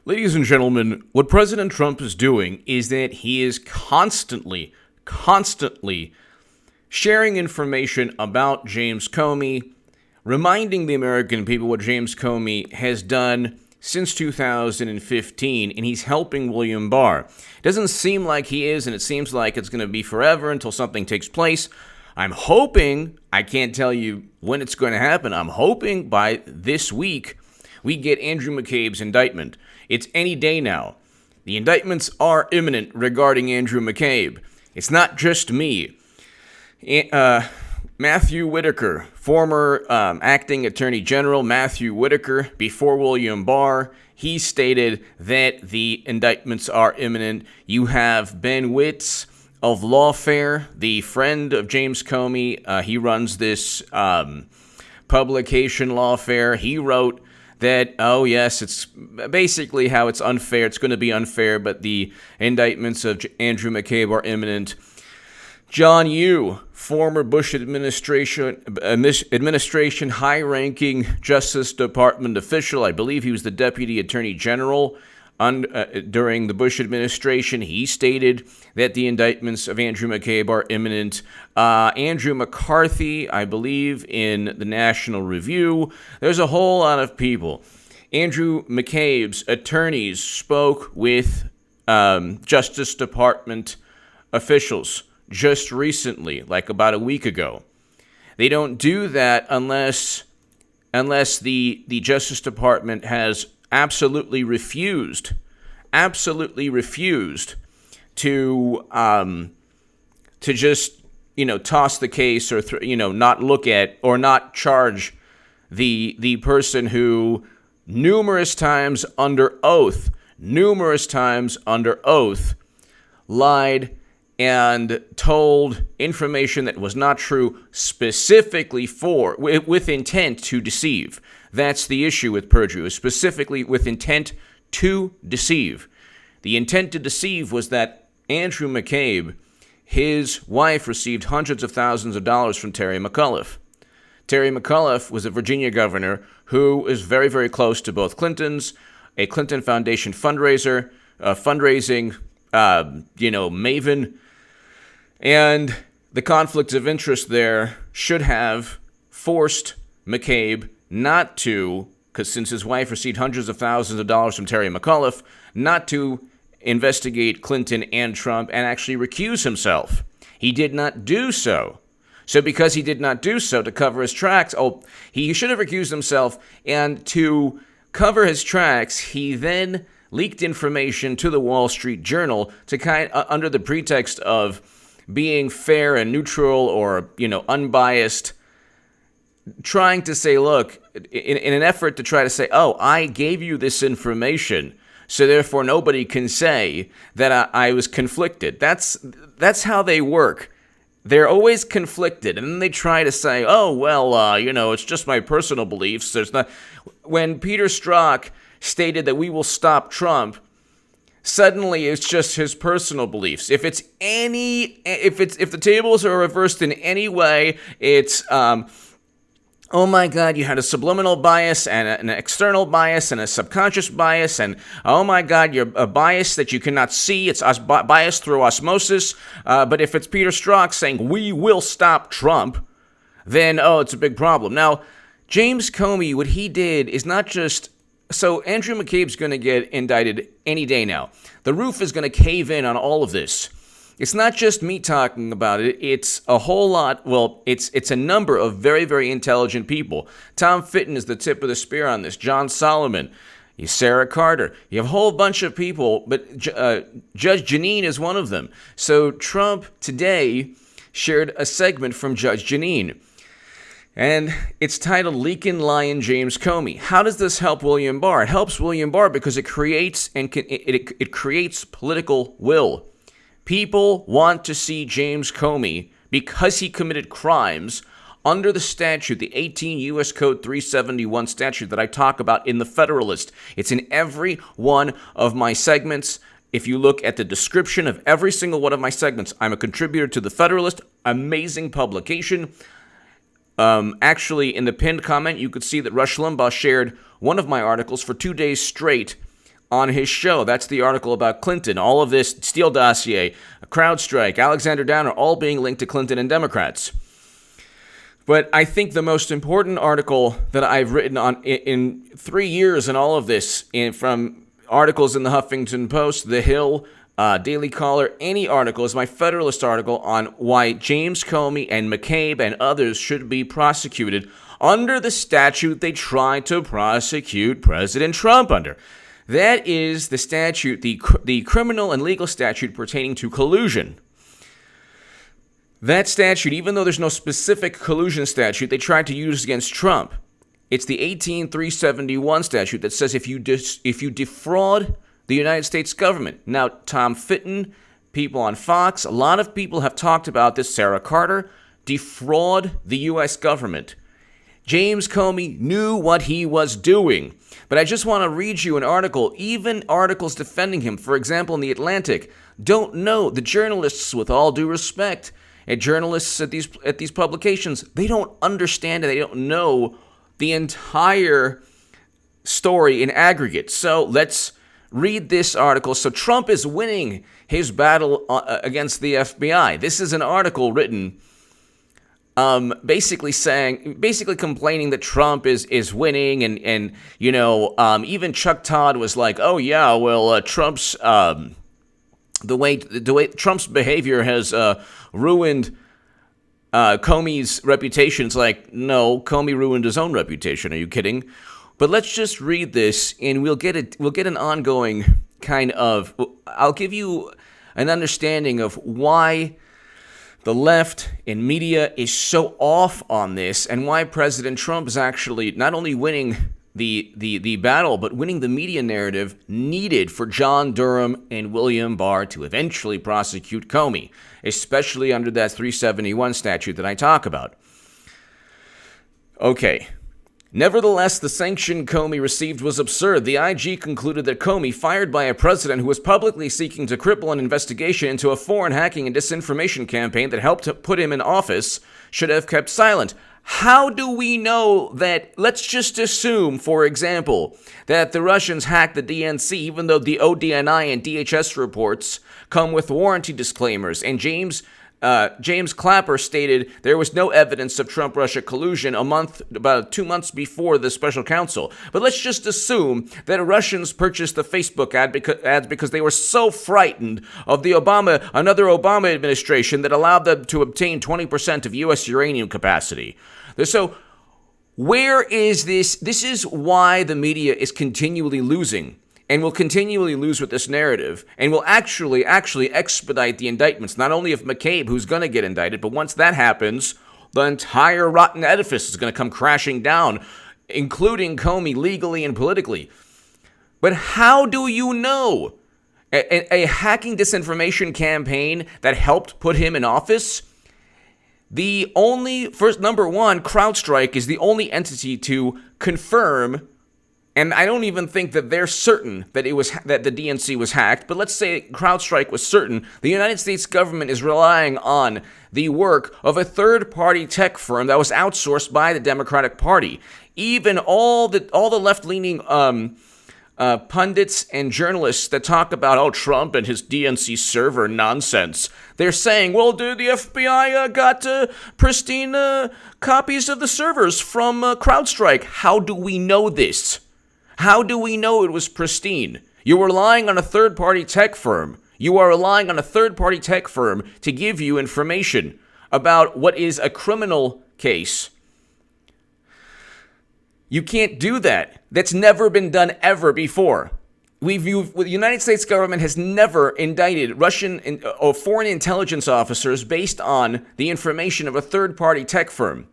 Ladies and gentlemen, what President Trump is doing is that he is constantly sharing information about James Comey, reminding the American people what James Comey has done since 2015, and he's helping William Barr. It doesn't seem like he is, and it seems like it's going to be forever until something takes place. I'm hoping, I can't tell you when it's going to happen, I'm hoping by this week we get Andrew McCabe's indictment. It's any day now. The indictments are imminent regarding Andrew McCabe. It's not just me. Matthew Whitaker, former acting attorney general Matthew Whitaker, before William Barr, he stated that the indictments are imminent. You have Ben Witz of Lawfare, the friend of James Comey. He runs this publication, Lawfare. He wrote that, oh yes, it's basically how it's unfair. It's going to be unfair, but the indictments of Andrew McCabe are imminent. John Yoo, former Bush administration high-ranking Justice Department official, I believe he was the Deputy Attorney General during the Bush administration, he stated that the indictments of Andrew McCabe are imminent. Andrew McCarthy, I believe, in the National Review. There's a whole lot of people. Andrew McCabe's attorneys spoke with Justice Department officials just recently, like about a week ago. They don't do that unless the Justice Department has absolutely refused to just, toss the case or, not look at or not charge the person who numerous times under oath lied and told information that was not true specifically with intent to deceive. That's the issue with perjury, specifically with intent to deceive. The intent to deceive was that Andrew McCabe, his wife, received hundreds of thousands of dollars from Terry McAuliffe. Terry McAuliffe was a Virginia governor who is very, very close to both Clintons, a Clinton Foundation fundraising maven. And the conflict of interest there should have forced McCabe not to, because since his wife received hundreds of thousands of dollars from Terry McAuliffe, not to investigate Clinton and Trump and actually recuse himself. He did not do so. So because he did not do so, to cover his tracks, he should have recused himself, and to cover his tracks, he then leaked information to the Wall Street Journal to under the pretext of being fair and neutral or, unbiased, trying to say, look, in an effort to try to say, I gave you this information, so therefore nobody can say that I was conflicted. That's how they work. They're always conflicted, and then they try to say, it's just my personal beliefs. There's not. When Peter Strzok stated that we will stop Trump, suddenly it's just his personal beliefs. If the tables are reversed in any way, it's oh my God, you had a subliminal bias and an external bias and a subconscious bias, and oh my God, you're a bias that you cannot see. It's bias through osmosis. But if it's Peter Strzok saying we will stop Trump, then it's a big problem. Now, James Comey, what he did is not just. So Andrew McCabe's going to get indicted any day now. The roof is going to cave in on all of this. It's not just me talking about it. It's a whole lot. Well, it's a number of very, very intelligent people. Tom Fitton is the tip of the spear on this. John Solomon, Sarah Carter. You have a whole bunch of people, but Judge Jeanine is one of them. So Trump today shared a segment from Judge Jeanine. And it's titled Leakin' Lion James Comey. How does this help William Barr? It helps William Barr because it creates it creates political will. People want to see James Comey, because he committed crimes under the statute, the 18 U.S. Code 371 statute that I talk about in the Federalist. It's in every one of my segments. If you look at the description of every single one of my segments, I'm a contributor to the Federalist, amazing publication. Actually, in the pinned comment, you could see that Rush Limbaugh shared one of my articles for 2 days straight on his show. That's the article about Clinton. All of this Steele dossier, CrowdStrike, Alexander Downer, all being linked to Clinton and Democrats. But I think the most important article that I've written on in 3 years in all of this, from articles in the Huffington Post, The Hill, Daily Caller, any article, is my Federalist article on why James Comey and McCabe and others should be prosecuted under the statute they tried to prosecute President Trump under. That is the statute, the criminal and legal statute pertaining to collusion. That statute, even though there's no specific collusion statute they tried to use against Trump, it's the 18371 statute that says if you defraud the United States government. Now, Tom Fitton, people on Fox, a lot of people have talked about this. Sarah Carter, defraud the U.S. government. James Comey knew what he was doing. But I just want to read you an article, even articles defending him. For example, in The Atlantic, don't know the journalists, with all due respect, and journalists at these publications, they don't understand and they don't know the entire story in aggregate. So let's read this article. So Trump is winning his battle against the FBI. This is an article written basically complaining that Trump is winning, and even Chuck Todd was like, oh yeah, well Trump's the way Trump's behavior has ruined Comey's reputation. It's like, no, Comey ruined his own reputation. Are you kidding? But let's just read this, and we'll get an ongoing kind of. I'll give you an understanding of why the left and media is so off on this, and why President Trump is actually not only winning the battle, but winning the media narrative needed for John Durham and William Barr to eventually prosecute Comey, especially under that 371 statute that I talk about. Okay. Nevertheless, the sanction Comey received was absurd. The IG concluded that Comey, fired by a president who was publicly seeking to cripple an investigation into a foreign hacking and disinformation campaign that helped to put him in office, should have kept silent. How do we know that? Let's just assume, for example, that the Russians hacked the DNC, even though the ODNI and DHS reports come with warranty disclaimers, and James Clapper stated there was no evidence of Trump-Russia collusion about 2 months before the special counsel. But let's just assume that the Russians purchased the Facebook ads because they were so frightened of another Obama administration that allowed them to obtain 20% of U.S. uranium capacity. So where is this? This is why the media is continually losing. And will continually lose with this narrative, and will actually expedite the indictments, not only of McCabe, who's going to get indicted, but once that happens, the entire rotten edifice is going to come crashing down, including Comey legally and politically. But how do you know? A hacking disinformation campaign that helped put him in office? Number one, CrowdStrike is the only entity to confirm. And I don't even think that they're certain that that the DNC was hacked, but let's say CrowdStrike was certain. The United States government is relying on the work of a third-party tech firm that was outsourced by the Democratic Party. Even all the left-leaning pundits and journalists that talk about Trump and his DNC server nonsense, they're saying, well, the FBI got pristine copies of the servers from CrowdStrike. How do we know this? How do we know it was pristine? You're relying on a third-party tech firm. You are relying on a third-party tech firm to give you information about what is a criminal case. You can't do that. That's never been done ever before. The United States government has never indicted Russian or foreign intelligence officers based on the information of a third-party tech firm.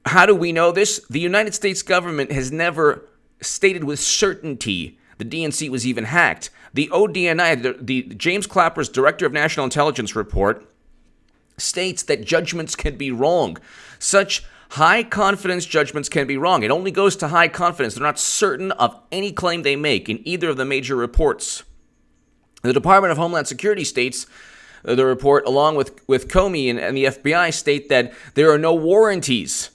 How do we know this? The United States government has never stated with certainty the DNC was even hacked. The ODNI, the James Clapper's Director of National Intelligence report, states that judgments can be wrong. Such high-confidence judgments can be wrong. It only goes to high confidence. They're not certain of any claim they make in either of the major reports. The Department of Homeland Security states, the report, along with Comey and the FBI, state that there are no warranties.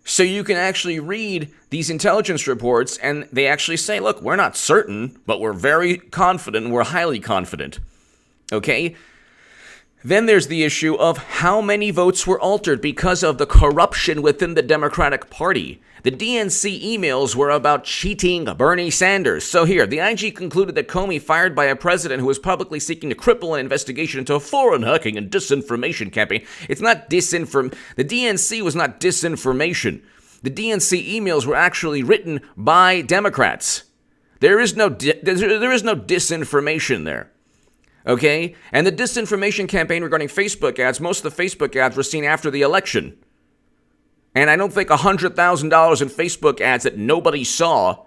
So you can actually read these intelligence reports, and they actually say, look, we're not certain, but we're very confident, we're highly confident. Okay? Then there's the issue of how many votes were altered because of the corruption within the Democratic Party. The DNC emails were about cheating Bernie Sanders. So here, the IG concluded that Comey, fired by a president who was publicly seeking to cripple an investigation into a foreign hacking and disinformation campaign. It's not The DNC was not disinformation. The DNC emails were actually written by Democrats. There is no disinformation there. Okay? And the disinformation campaign regarding Facebook ads, most of the Facebook ads were seen after the election. And I don't think $100,000 in Facebook ads that nobody saw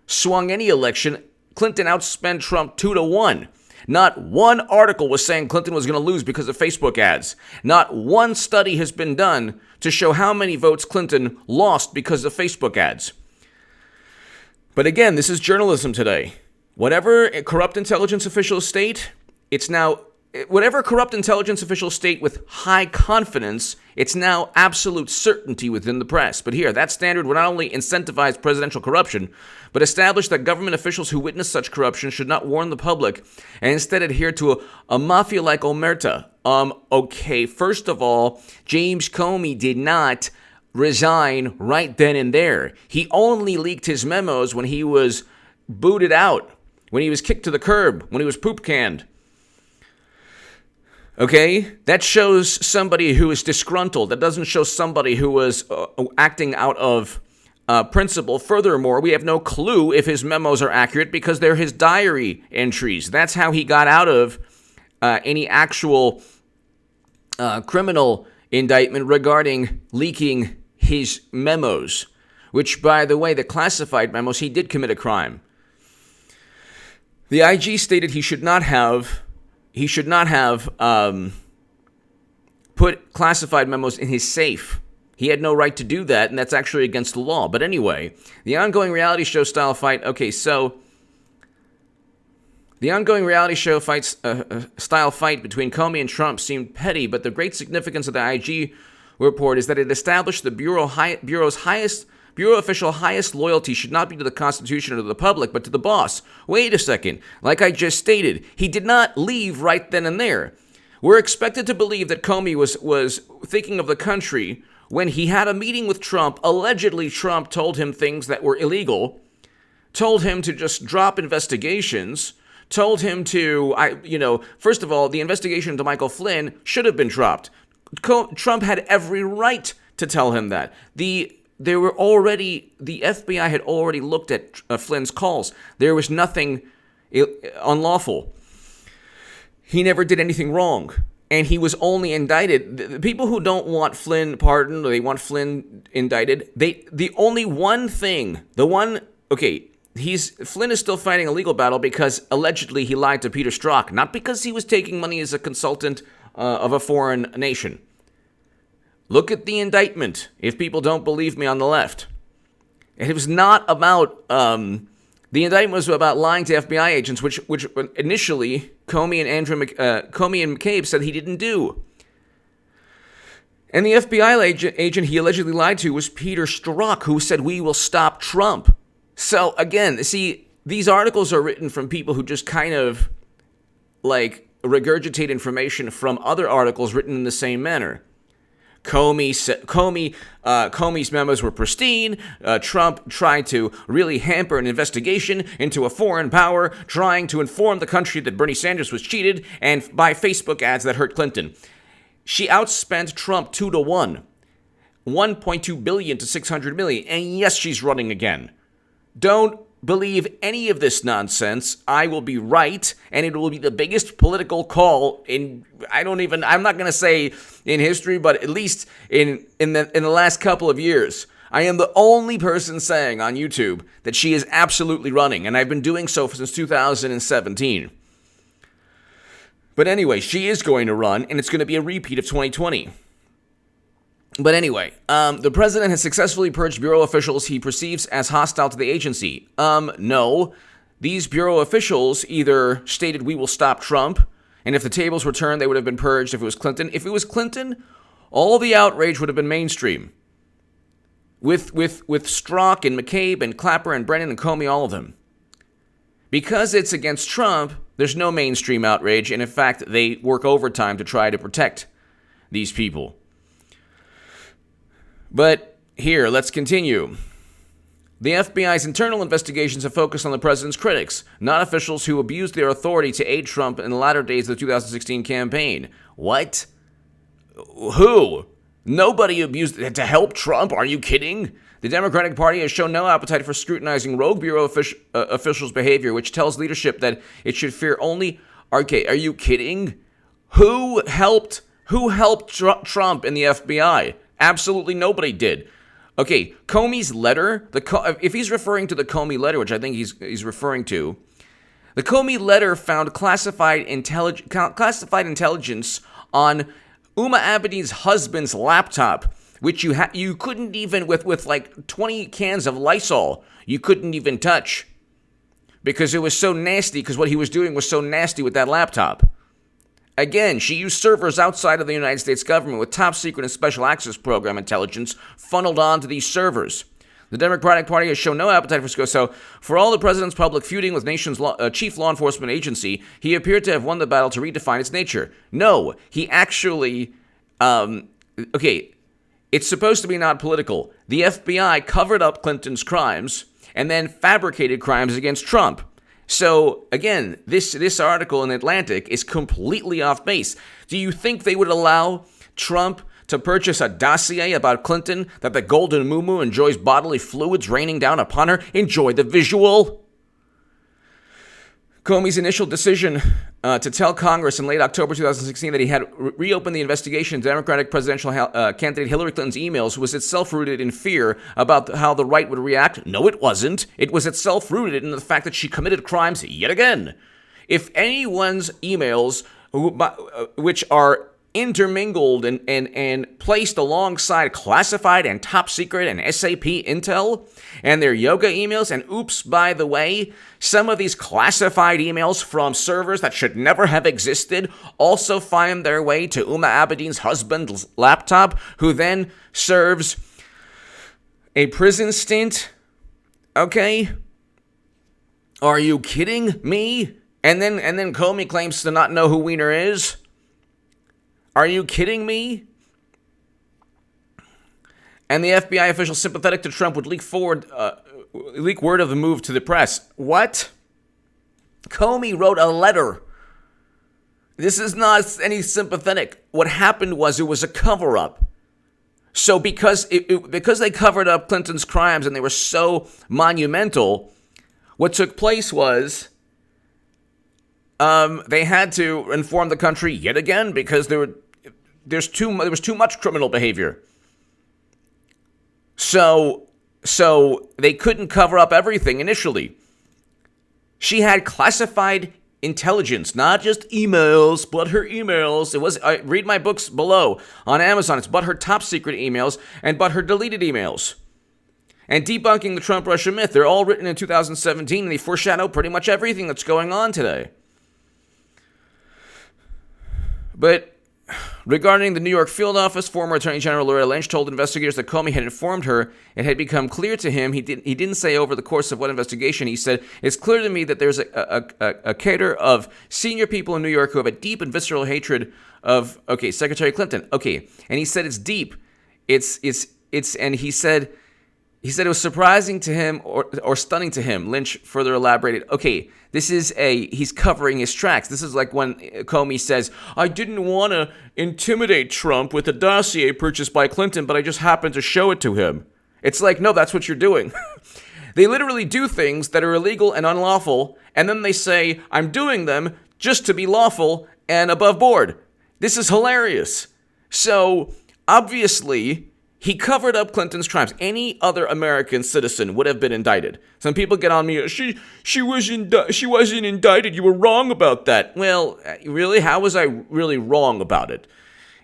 swung any election. Clinton outspent Trump 2-1. Not one article was saying Clinton was going to lose because of Facebook ads. Not one study has been done to show how many votes Clinton lost because of Facebook ads. But again, this is journalism today. Whatever corrupt intelligence officials state, whatever corrupt intelligence officials state with high confidence, it's now absolute certainty within the press. But here, that standard would not only incentivize presidential corruption, but establish that government officials who witness such corruption should not warn the public and instead adhere to a mafia-like omerta. Okay, first of all, James Comey did not resign right then and there. He only leaked his memos when he was booted out, when he was kicked to the curb, when he was poop canned. Okay, that shows somebody who is disgruntled. That doesn't show somebody who was acting out of principle. Furthermore, we have no clue if his memos are accurate because they're his diary entries. That's how he got out of any actual criminal indictment regarding leaking his memos, which, by the way, the classified memos, he did commit a crime. The IG stated he should not have put classified memos in his safe. He had no right to do that, and that's actually against the law. But anyway, the ongoing reality show style fight. Okay, so the ongoing reality show style fight between Comey and Trump seemed petty, but the great significance of the IG report is that it established the Bureau official highest loyalty should not be to the Constitution or to the public, but to the boss. Wait a second. Like I just stated, he did not leave right then and there. We're expected to believe that Comey was thinking of the country when he had a meeting with Trump. Allegedly, Trump told him things that were illegal, told him to just drop investigations, told him to, first of all, the investigation into Michael Flynn should have been dropped. Trump had every right to tell him that. The FBI had already looked at Flynn's calls. There was nothing unlawful. He never did anything wrong. And he was only indicted. The people who don't want Flynn pardoned, or they want Flynn indicted, Flynn is still fighting a legal battle because allegedly he lied to Peter Strzok, not because he was taking money as a consultant of a foreign nation. Look at the indictment, if people don't believe me on the left. It was not about, the indictment was about lying to FBI agents, which initially Comey and McCabe said he didn't do. And the FBI agent he allegedly lied to was Peter Strzok, who said, "We will stop Trump." So again, see, these articles are written from people who just kind of like regurgitate information from other articles written in the same manner. Comey's memos were pristine. Trump tried to really hamper an investigation into a foreign power, trying to inform the country that Bernie Sanders was cheated and by Facebook ads that hurt Clinton. She outspent Trump 2-1, $1.2 billion to $600 million, and yes, she's running again. Don't believe any of this nonsense. I will be right, and it will be the biggest political call I'm not going to say in history, but at least in the last couple of years. I am the only person saying on YouTube that she is absolutely running, and I've been doing so since 2017. But anyway, she is going to run, and it's going to be a repeat of 2020. But anyway, the president has successfully purged bureau officials he perceives as hostile to the agency. No. These bureau officials either stated we will stop Trump, and if the tables were turned, they would have been purged if it was Clinton. If it was Clinton, all the outrage would have been mainstream. with Strzok and McCabe and Clapper and Brennan and Comey, all of them. Because it's against Trump, there's no mainstream outrage, and in fact, they work overtime to try to protect these people. But here, let's continue. The FBI's internal investigations have focused on the president's critics, not officials who abused their authority to aid Trump in the latter days of the 2016 campaign. What? Who? Nobody abused it to help Trump? Are you kidding? The Democratic Party has shown no appetite for scrutinizing rogue bureau officials' behavior, which tells leadership that it should fear only... Okay, are you kidding? Who helped Trump in the FBI? Absolutely nobody did. Okay, Comey's letter, if he's referring to the Comey letter, which I think he's referring to, the Comey letter found classified intelligence on Uma Abedin's husband's laptop, which you couldn't even, with like 20 cans of Lysol, you couldn't even touch because it was so nasty, because what he was doing was so nasty with that laptop. Again, she used servers outside of the United States government with top secret and special access program intelligence funneled onto these servers. The Democratic Party has shown no appetite for so for all the president's public feuding with nation's chief law enforcement agency, he appeared to have won the battle to redefine its nature. No, he actually, it's supposed to be not political. The FBI covered up Clinton's crimes and then fabricated crimes against Trump. So, again, this article in Atlantic is completely off base. Do you think they would allow Trump to purchase a dossier about Clinton that the golden muumuu enjoys bodily fluids raining down upon her? Enjoy the visual. Comey's initial decision to tell Congress in late October 2016 that he had reopened the investigation into Democratic presidential candidate Hillary Clinton's emails was itself rooted in fear about how the right would react. No, it wasn't. It was itself rooted in the fact that she committed crimes yet again. If anyone's emails, which are intermingled and placed alongside classified and top secret and SAP intel and their yoga emails, and oops, by the way, some of these classified emails from servers that should never have existed also find their way to Uma Abedin's husband's laptop, who then serves a prison stint. Okay? Are you kidding me? And then Comey claims to not know who Weiner is. Are you kidding me? And the FBI official sympathetic to Trump would leak word of the move to the press. What? Comey wrote a letter. This is not any sympathetic. What happened was it was a cover-up. So because they covered up Clinton's crimes and they were so monumental, what took place was they had to inform the country yet again because there was too much criminal behavior. So they couldn't cover up everything initially. She had classified intelligence, not just emails, but her emails. Read my books below on Amazon. It's but her top secret emails and but her deleted emails. And debunking the Trump-Russia myth. They're all written in 2017 and they foreshadow pretty much everything that's going on today. But regarding the New York field office, former Attorney General Loretta Lynch told investigators that Comey had informed her it had become clear to him. He didn't say over the course of what investigation. He said, "It's clear to me that there's a cadre of senior people in New York who have a deep and visceral hatred of Secretary Clinton." Okay, and he said it's deep. And he said it was surprising to him or stunning to him. Lynch further elaborated, okay, he's covering his tracks. This is like when Comey says, I didn't want to intimidate Trump with a dossier purchased by Clinton, but I just happened to show it to him. It's like, no, that's what you're doing. They literally do things that are illegal and unlawful, and then they say, I'm doing them just to be lawful and above board. This is hilarious. So, obviously, he covered up Clinton's crimes. Any other American citizen would have been indicted. Some people get on me, she wasn't indicted. You were wrong about that. Well, really? How was I really wrong about it?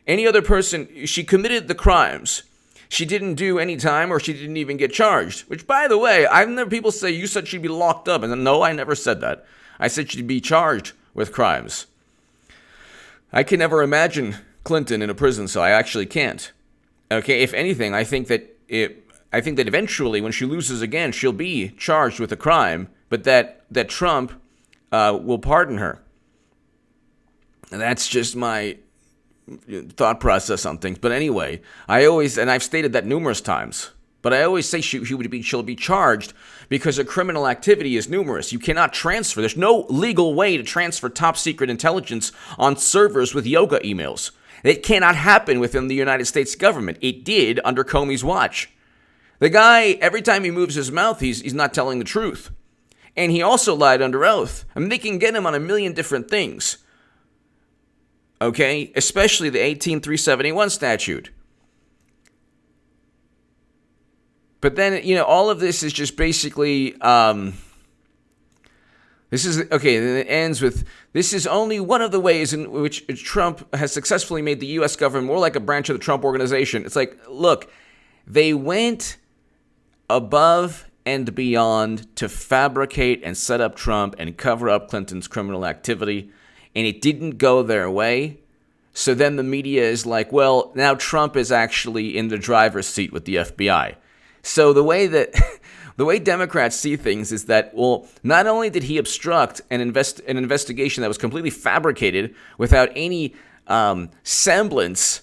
Any other person, she committed the crimes. She didn't do any time or she didn't even get charged. Which, by the way, I've never people say you said she'd be locked up. And no, I never said that. I said she'd be charged with crimes. I can never imagine Clinton in a prison, so I actually can't. Okay, if anything, I think that I think that eventually, when she loses again, she'll be charged with a crime, but that Trump will pardon her. And that's just my thought process on things. But anyway, I've stated that numerous times, but I always say she'll be charged because her criminal activity is numerous. You cannot transfer. There's no legal way to transfer top secret intelligence on servers with yoga emails. It cannot happen within the United States government. It did under Comey's watch. The guy, every time he moves his mouth, he's not telling the truth. And he also lied under oath. I mean, they can get him on a million different things. Okay? Especially the 18371 statute. But then, all of this is just basically, this is, okay, and it ends with, this is only one of the ways in which Trump has successfully made the U.S. government more like a branch of the Trump organization. It's like, look, they went above and beyond to fabricate and set up Trump and cover up Clinton's criminal activity, and it didn't go their way. So then the media is like, well, now Trump is actually in the driver's seat with the FBI. So the way Democrats see things is that, well, not only did he obstruct an investigation that was completely fabricated without any semblance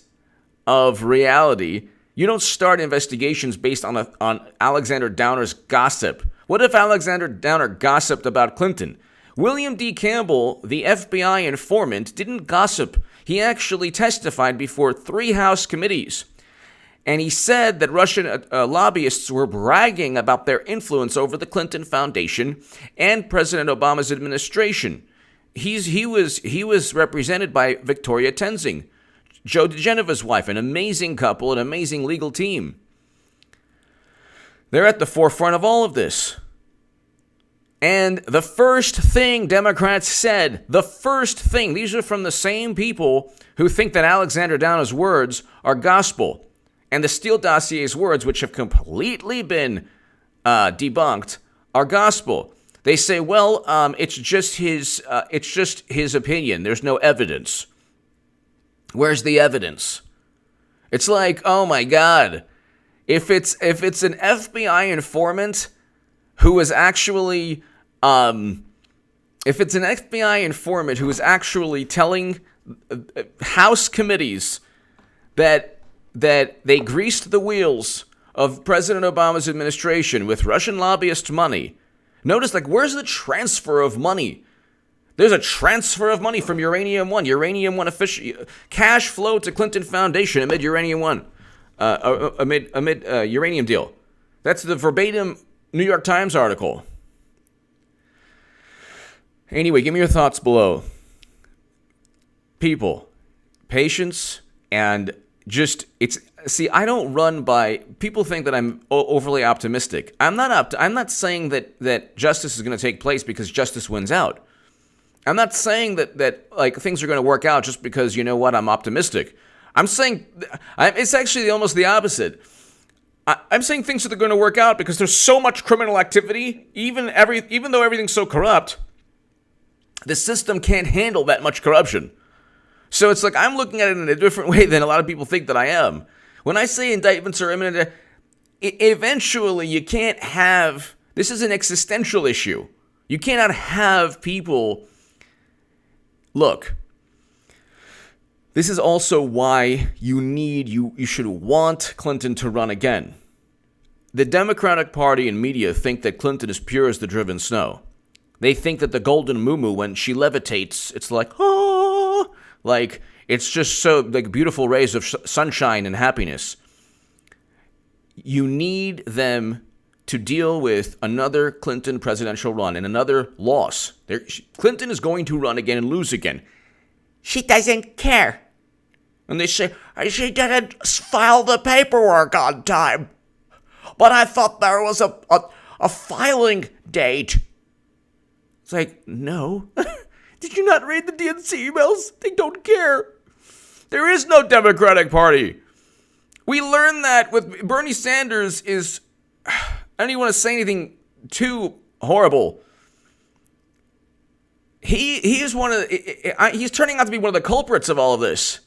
of reality. You don't start investigations based on Alexander Downer's gossip. What if Alexander Downer gossiped about Clinton? William D. Campbell, the FBI informant, didn't gossip. He actually testified before 3 House committees. And he said that Russian lobbyists were bragging about their influence over the Clinton Foundation and President Obama's administration. He was represented by Victoria Tenzing, Joe DeGeneva's wife, an amazing couple, an amazing legal team. They're at the forefront of all of this. And the first thing Democrats said, these are from the same people who think that Alexander Downer's words are gospel. And the Steele dossier's words, which have completely been debunked, are gospel. They say, well, it's just his opinion. There's no evidence. Where's the evidence? It's like, oh my God, if it's an FBI informant who is actually, telling House committees that they greased the wheels of President Obama's administration with Russian lobbyist money. Notice, where's the transfer of money? There's a transfer of money from Uranium One. Uranium One official cash flow to Clinton Foundation amid Uranium One, amid uranium deal. That's the verbatim New York Times article. Anyway, give me your thoughts below. People, patience and I don't run by, people think that I'm overly optimistic. I'm not saying that justice is going to take place because justice wins out. I'm not saying that things are going to work out just because, I'm optimistic. I'm saying, it's actually almost the opposite. I'm saying things are going to work out because there's so much criminal activity, even though everything's so corrupt, the system can't handle that much corruption. So it's like I'm looking at it in a different way than a lot of people think that I am. When I say indictments are imminent, eventually you can't have, this is an existential issue. You cannot have people, look, this is also why you should want Clinton to run again. The Democratic Party and media think that Clinton is pure as the driven snow. They think that the golden muumuu, when she levitates, it's like, it's just so beautiful rays of sunshine and happiness. You need them to deal with another Clinton presidential run and another loss. Clinton is going to run again and lose again. She doesn't care. And they say, she didn't file the paperwork on time. But I thought there was a filing date. It's like, no. Did you not read the DNC emails? They don't care. There is no Democratic Party. We learned that with Bernie Sanders is, I don't even want to say anything too horrible. He is he's turning out to be one of the culprits of all of this.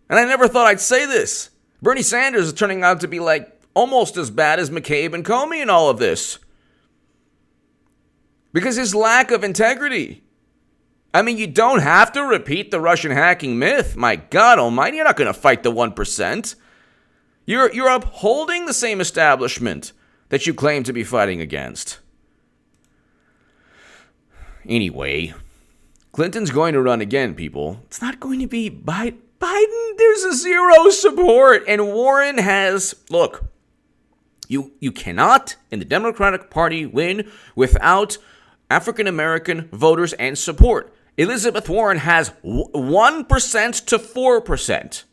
And I never thought I'd say this. Bernie Sanders is turning out to be like almost as bad as McCabe and Comey in all of this. Because his lack of integrity. I mean, you don't have to repeat the Russian hacking myth. My God almighty, you're not going to fight the 1%. You're upholding the same establishment that you claim to be fighting against. Anyway, Clinton's going to run again, people. It's not going to be Biden. There's a zero support. And Warren has, look, you cannot in the Democratic Party win without African-American voters and support. Elizabeth Warren has 1% to 4%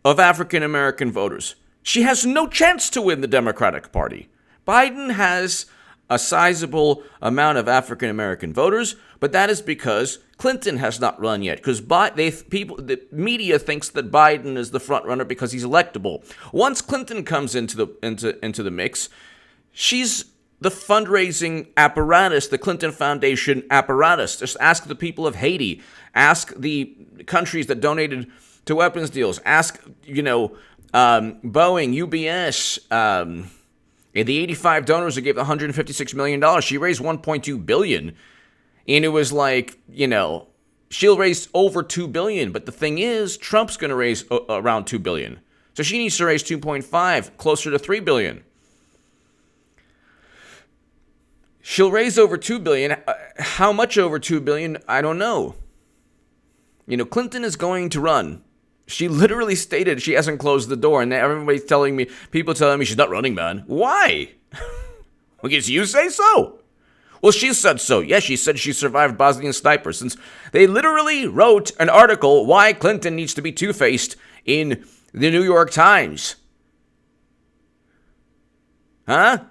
of African-American voters. She has no chance to win the Democratic Party. Biden has a sizable amount of African-American voters, but that is because Clinton has not run yet. Because the media thinks that Biden is the front runner because he's electable. Once Clinton comes into the mix, she's the fundraising apparatus, the Clinton Foundation apparatus. Just ask the people of Haiti. Ask the countries that donated to weapons deals. Ask, Boeing, UBS, the 85 donors who gave $156 million. She raised $1.2 billion. And it was like, she'll raise over $2 billion. But the thing is, Trump's going to raise around $2 billion. So she needs to raise 2.5, closer to $3 billion. She'll raise over $2 billion. How much over $2 billion? I don't know. Clinton is going to run. She literally stated she hasn't closed the door, and everybody's people telling me she's not running, man. Why? Because you say so. Well, she said so. Yes, she said she survived Bosnian snipers, since they literally wrote an article why Clinton needs to be two-faced in the New York Times. Huh?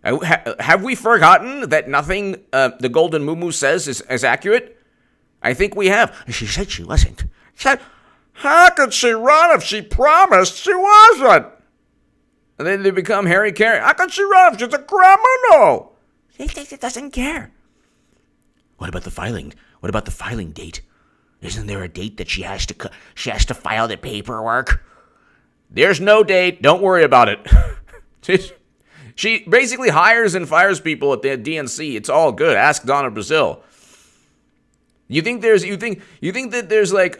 Have we forgotten that nothing the Golden Muumuu says is accurate? I think we have. She said she wasn't. She said, how could she run if she promised she wasn't? And then they become Harry Carey. How could she run if she's a criminal? She doesn't care. What about the filing? What about the filing date? Isn't there a date that she has to file the paperwork? There's no date. Don't worry about it. She basically hires and fires people at the DNC. It's all good. Ask Donna Brazile. You think that there's like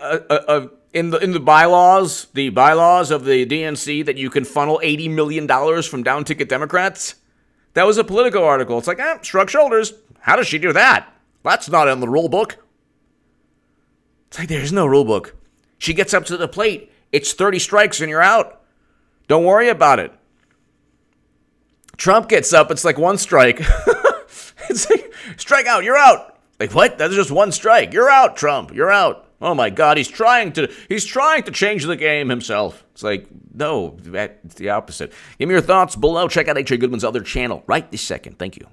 in the bylaws of the DNC that you can funnel $80 million from down ticket Democrats? That was a Politico article. It's like, shrug shoulders. How does she do that? That's not in the rule book. It's like, there's no rule book. She gets up to the plate. It's 30 strikes and you're out. Don't worry about it. Trump gets up, it's like one strike. It's like, strike out, you're out. Like, what? That's just one strike. You're out, Trump. You're out. Oh my God, he's trying to change the game himself. It's like, no, it's the opposite. Give me your thoughts below. Check out H.A. Goodman's other channel right this second. Thank you.